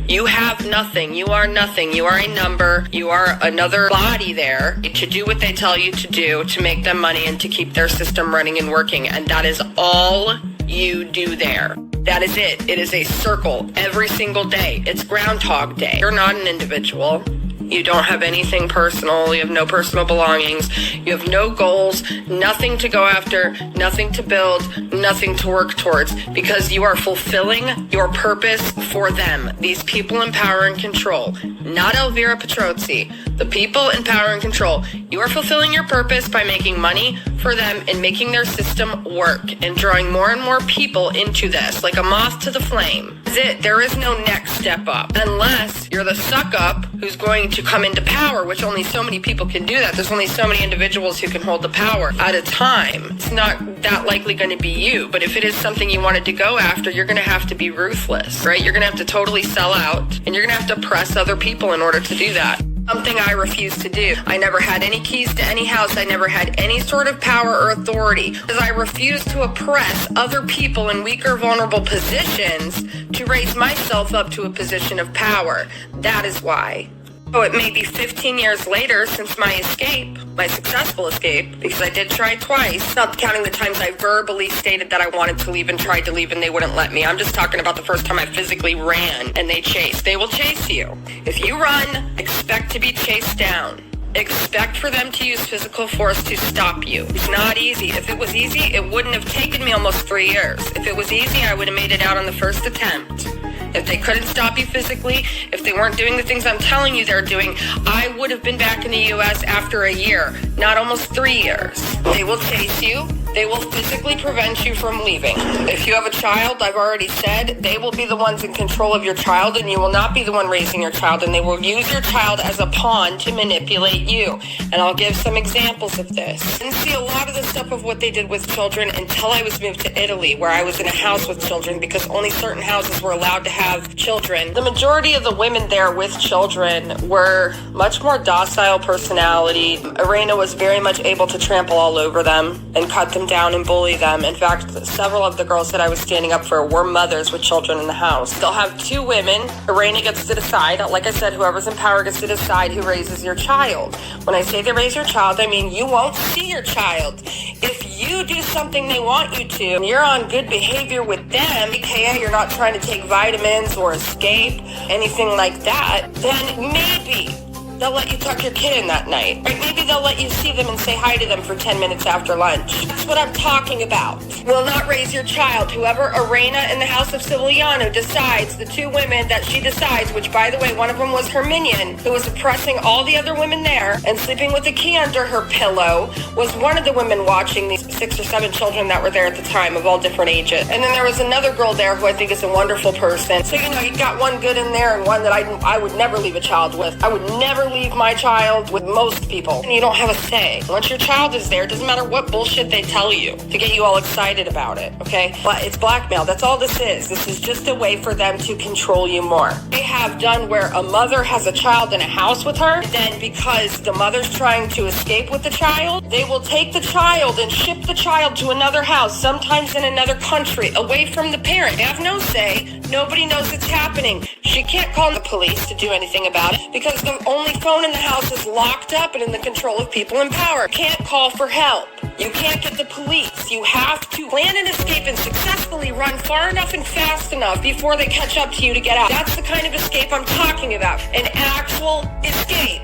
You have nothing. You are nothing. You are a number. You are another body there to do what they tell you to do, to make them money and to keep their system running and working. And that is all you do there. That is it. It is a circle every single day. It's Groundhog Day. You're not an individual. You don't have anything personal. You have no personal belongings. You have no goals, nothing to go after, nothing to build, nothing to work towards, because you are fulfilling your purpose for them. These people in power and control, not Elvira Petrozzi, the people in power and control. You are fulfilling your purpose by making money for them and making their system work and drawing more and more people into this, like a moth to the flame. That's it. There is no next step up, unless you're the suck up who's going to come into power, which only so many people can do that. There's only so many individuals who can hold the power at a time. It's not that likely going to be you, but if it is something you wanted to go after, you're going to have to be ruthless, right? You're going to have to totally sell out, and you're going to have to oppress other people in order to do that. Something I refuse to do. I never had any keys to any house. I never had any sort of power or authority, because I refuse to oppress other people in weaker, vulnerable positions to raise myself up to a position of power. That is why. So it may be 15 years later since my escape, my successful escape, because I did try twice, not counting the times I verbally stated that I wanted to leave and tried to leave and they wouldn't let me. I'm just talking about the first time I physically ran and they chased. They will chase you. If you run, expect to be chased down. Expect for them to use physical force to stop you. It's not easy. If it was easy, it wouldn't have taken me almost 3 years. If it was easy, I would have made it out on the first attempt. If they couldn't stop you physically, if they weren't doing the things I'm telling you they're doing, I would have been back in the U.S. after a year, not almost 3 years. They will chase you. They will physically prevent you from leaving. If you have a child, I've already said, they will be the ones in control of your child, and you will not be the one raising your child, and they will use your child as a pawn to manipulate you. And I'll give some examples of this. I didn't see a lot of the stuff of what they did with children until I was moved to Italy, where I was in a house with children, because only certain houses were allowed to have children. The majority of the women there with children were much more docile personality. Irena was very much able to trample all over them and cut them down and bully them. In fact, several of the girls that I was standing up for were mothers with children in the house. They'll have 2 women. Irena gets to decide. Like I said, whoever's in power gets to decide who raises your child. When I say they raise your child, I mean you won't see your child. If you do something they want you to, and you're on good behavior with them, aka you're not trying to take vitamins or escape, anything like that, then maybe they'll let you tuck your kid in that night. Right? Maybe they'll let you see them and say hi to them for 10 minutes after lunch. That's what I'm talking about. Will not raise your child. Whoever Irena in the House of Sibiliano decides, the 2 women that she decides, which by the way, one of them was her minion, who was oppressing all the other women there and sleeping with a key under her pillow, was one of the women watching these 6 or 7 children that were there at the time of all different ages. And then there was another girl there who I think is a wonderful person. So, you know, you got one good in there and one that I would never leave a child with. I would never leave my child with most people, and you don't have a say. Once your child is there, it doesn't matter what bullshit they tell you to get you all excited about it, okay? But it's blackmail. That's all this is. This is just a way for them to control you more. They have done where a mother has a child in a house with her, then because the mother's trying to escape with the child, they will take the child and ship the child to another house, sometimes in another country, away from the parent. They have no say. Nobody knows it's happening. She can't call the police to do anything about it because the only phone in the house is locked up and in the control of people in power. Can't call for help. You can't get the police. You have to plan an escape and successfully run far enough and fast enough before they catch up to you to get out. That's the kind of escape I'm talking about. An actual escape.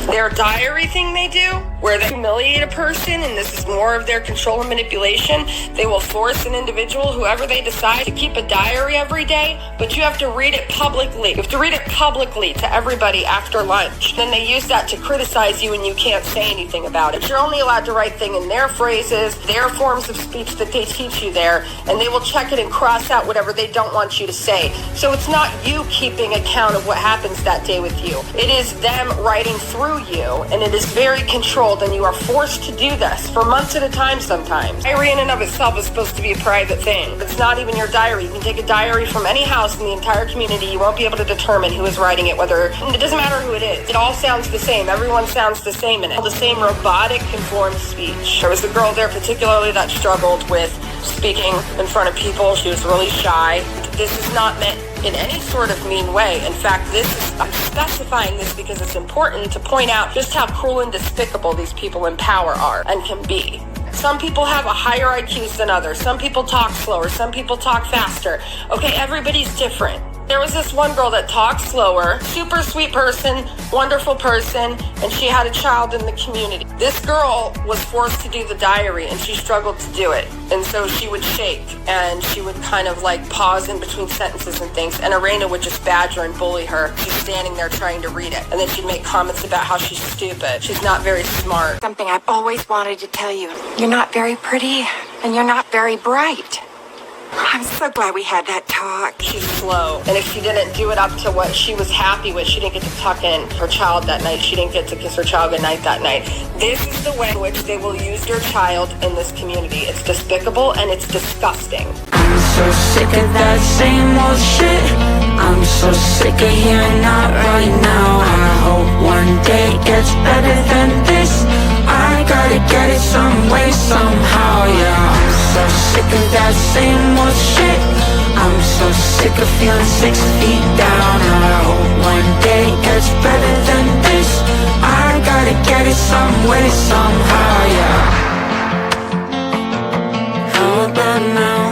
Their diary thing they do, where they humiliate a person, and this is more of their control and manipulation, they will force an individual, whoever they decide, to keep a diary every day, but you have to read it publicly. You have to read it publicly to everybody after lunch. Then they use that to criticize you and you can't say anything about it. You're only allowed to write things in their phrases, their forms of speech that they teach you there, and they will check it and cross out whatever they don't want you to say. So it's not you keeping account of what happens that day with you. It is them writing through you, and it is very controlled, and you are forced to do this for months at a time sometimes. Diary in and of itself is supposed to be a private thing. It's not even your diary. You can take a diary from any house in the entire community. You won't be able to determine who is writing it, whether, it doesn't matter who it is. It all sounds the same. Everyone sounds the same in it. All the same robotic, conformed speech. There was a girl there particularly that struggled with speaking in front of people. She was really shy. This is not meant in any sort of mean way. In fact, I'm specifying this because it's important to point out just how cruel and despicable these people in power are and can be. Some people have a higher IQs than others. Some people talk slower. Some people talk faster. Okay, everybody's different. There was this one girl that talked slower, super sweet person, wonderful person, and she had a child in the community. This girl was forced to do the diary, and she struggled to do it. And so she would shake, and she would kind of like pause in between sentences and things, and Arena would just badger and bully her. She's standing there trying to read it, and then she'd make comments about how she's stupid. She's not very smart. Something I've always wanted to tell you. You're not very pretty, and you're not very bright. I'm so glad we had that talk. She's slow, and if she didn't do it up to what she was happy with, she didn't get to tuck in her child that night. She didn't get to kiss her child goodnight that night. This is the way in which they will use your child in this community. It's despicable and it's disgusting. I'm so sick of that same old shit. I'm so sick of hearing that right now. I hope one day it gets better than this. I gotta get it some way, somehow, yeah. I'm so sick of that same old shit. I'm so sick of feeling 6 feet down. I hope one day it gets better than this. I gotta get it some way, somehow, yeah. How about now?